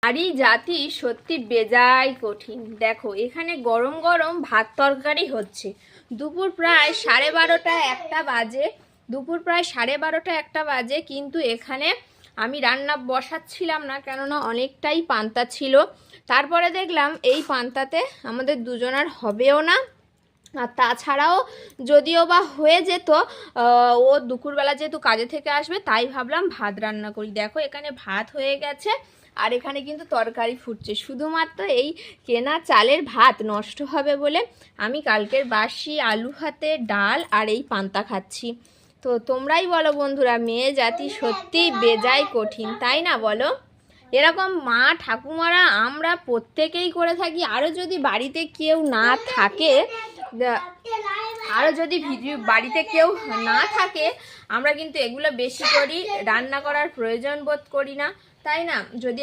নারী জাতি সত্যি বেজায় কঠিন। দেখো এখানে গরম গরম ভাত তরকারি হচ্ছে, দুপুর প্রায় 12:30 একটা বাজে, কিন্তু এখানে আমি রান্না বসাচ্ছিলাম না, কেননা অনেকটাই পান্তা ছিল। তারপরে দেখলাম এই পান্তাতে আমাদের দুজনার হবেও না, আর তাছাড়াও যদিও বা হয়ে যেত, ও দুপুরবেলা যেহেতু কাজে থেকে আসবে তাই ভাবলাম ভাত রান্না করি। দেখো এখানে ভাত হয়ে গেছে, আর এখানে কিন্তু তরকারি ফুটছে। শুধুমাত্র এই কেনা চালের ভাত নষ্ট হবে বলে আমি কালকের বাসি আলু ভাতে ডাল আর এই পান্তা খাচ্ছি। তো তোমরাই বলো বন্ধুরা, মেয়ে জাতি সত্যি বেজায় কঠিন, তাই না বলো? এরকম মা ঠাকুমারা আমরা প্রত্যেকেই করে থাকি। আরও যদি বাড়িতে কেউ না থাকে, বাড়িতে কেউ না থাকে, আমরা কিন্তু এগুলো বেশি করি, রান্না করার প্রয়োজন বোধ করি না, তাই না? যদি